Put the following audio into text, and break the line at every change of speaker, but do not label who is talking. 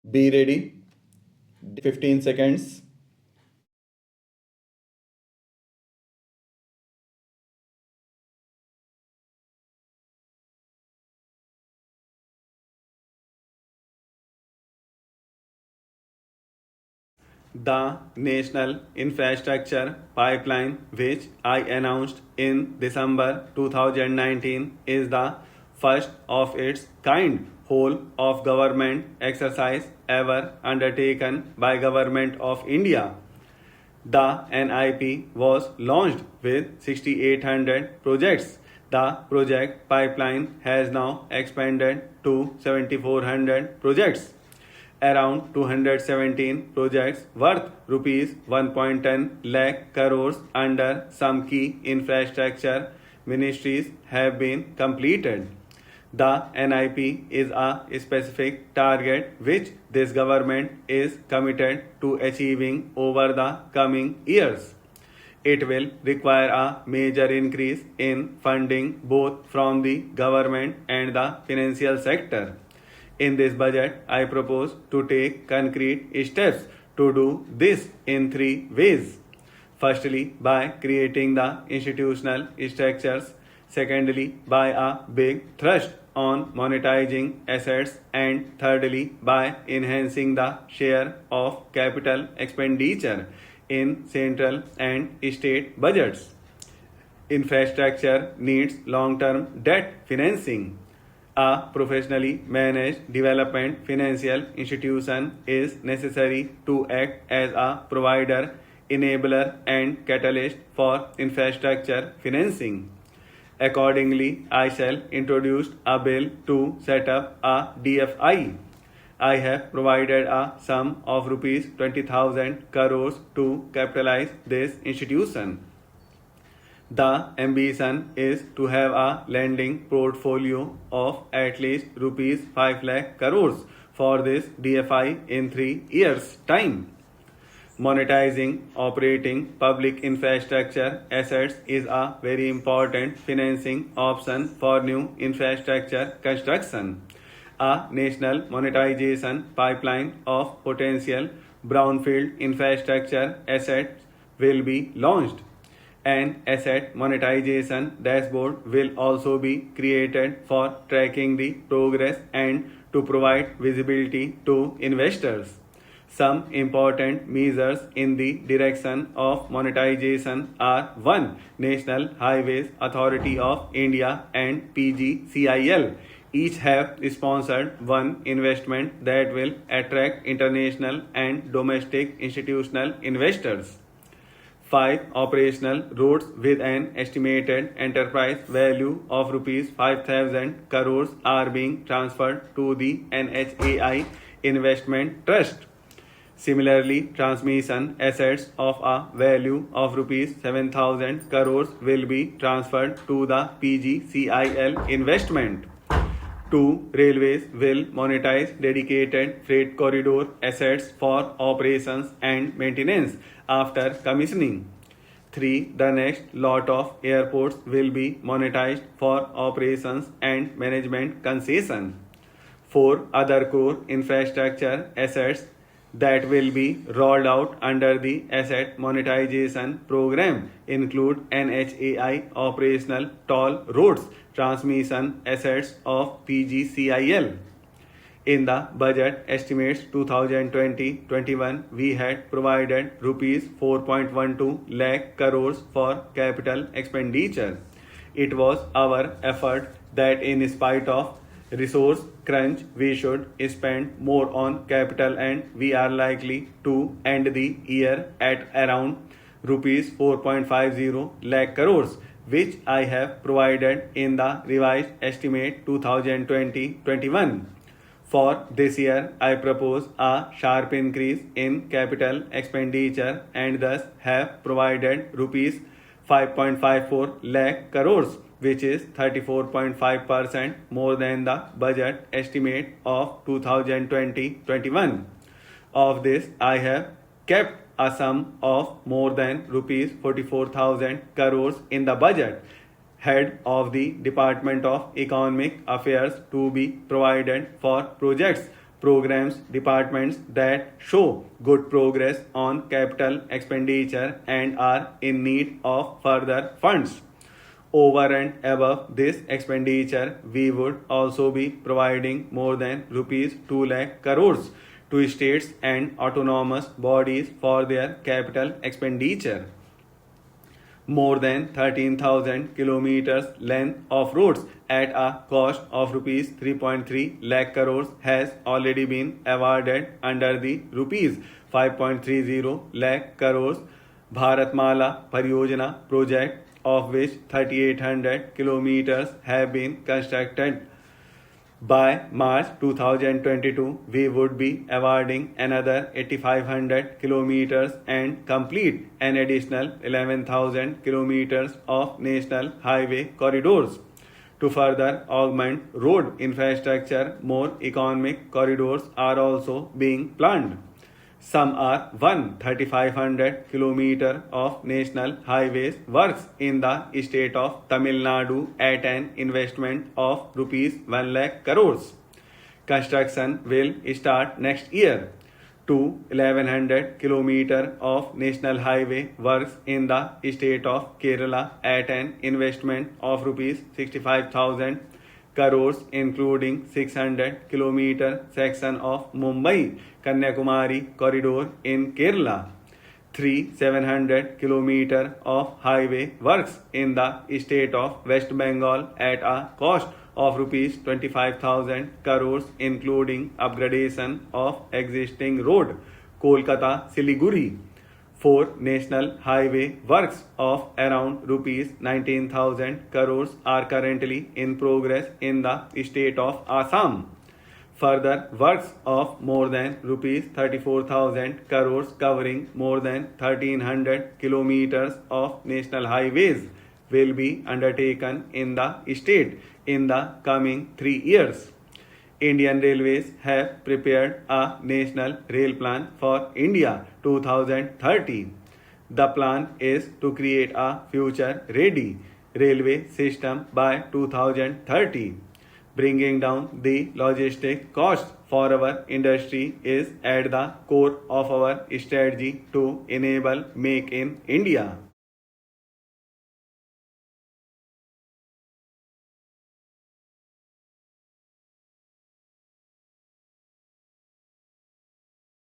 Be ready. 15 seconds. The National Infrastructure Pipeline, which I announced in December 2019, is the first of its kind whole of government exercise ever undertaken by Government of India. The NIP was launched with 6,800 projects. The project pipeline has now expanded to 7,400 projects. Around 217 projects worth rupees 1.10 lakh crores under some key infrastructure ministries have been completed. The NIP is a specific target which this government is committed to achieving over the coming years. It will require a major increase in funding both from the government and the financial sector. In this budget, I propose to take concrete steps to do this in three ways. Firstly, by creating the institutional structures. Secondly, by a big thrust on monetizing assets. And thirdly, by enhancing the share of capital expenditure in central and state budgets. Infrastructure needs long term debt financing. A professionally managed development financial institution is necessary to act as a provider, enabler, and catalyst for infrastructure financing. Accordingly, I shall introduce a bill to set up a DFI. I have provided a sum of rupees 20,000 crores to capitalize this institution. The ambition is to have a lending portfolio of at least rupees 5 lakh crores for this DFI in 3 years' time. Monetizing operating public infrastructure assets is a very important financing option for new infrastructure construction. A national monetization pipeline of potential brownfield infrastructure assets will be launched. An asset monetization dashboard will also be created for tracking the progress and to provide visibility to investors. Some important measures in the direction of monetization are 1. National Highways Authority of India and PGCIL each have sponsored one investment that will attract international and domestic institutional investors. 5. Operational roads with an estimated enterprise value of rupees 5,000 crores are being transferred to the NHAI Investment Trust. Similarly, transmission assets of a value of rupees 7,000 crores will be transferred to the PGCIL investment. 2. Railways will monetize dedicated freight corridor assets for operations and maintenance after commissioning. 3. The next lot of airports will be monetized for operations and management concession. 4. Other core infrastructure assets that will be rolled out under the asset monetization program include NHAI operational toll roads transmission assets of PGCIL. In the budget estimates 2020-21, we had provided rupees 4.12 lakh crores for capital expenditure. It was our effort that in spite of resource crunch, we should spend more on capital, and we are likely to end the year at around rupees 4.50 lakh crores, which I have provided in the revised estimate 2020-21. For this year, I propose a sharp increase in capital expenditure and thus have provided rupees 5.54 lakh crores, which is 34.5% more than the budget estimate of 2020-21. Of this, I have kept a sum of more than rupees 44,000 crores in the budget head of the Department of Economic Affairs to be provided for projects programs departments that show good progress on capital expenditure and are in need of further funds. Over and above this expenditure, we would also be providing more than rupees 2 lakh crores to states and autonomous bodies for their capital expenditure. More than 13,000 kilometers length of roads at a cost of rupees 3.3 lakh crores has already been awarded under the rupees 5.30 lakh crores Bharatmala Pariyojana project, of which 3,800 kilometers have been constructed. By March 2022, we would be awarding another 8,500 kilometers and complete an additional 11,000 kilometers of national highway corridors. To further augment road infrastructure, more economic corridors are also being planned. Some are 3,500 kilometers of national highways works in the state of Tamil Nadu at an investment of rupees 1 lakh crores. Construction will start next year. 1,100 kilometers of national highway works in the state of Kerala at an investment of rupees 65,000 crores, including 600 kilometer section of Mumbai Kanyakumari corridor in Kerala. 700 kilometer of highway works in the state of West Bengal at a cost of rupees 25,000 crores, including upgradation of existing road Kolkata Siliguri. 4 national highway works of around rupees 19,000 crores are currently in progress in the state of Assam. Further works of more than rupees 34,000 crores covering more than 1,300 kilometers of national highways will be undertaken in the state in the coming 3 years. Indian Railways have prepared a National Rail Plan for India 2030. The plan is to create a future-ready railway system by 2030. Bringing down the logistic cost for our industry is at the core of our strategy to enable Make in India.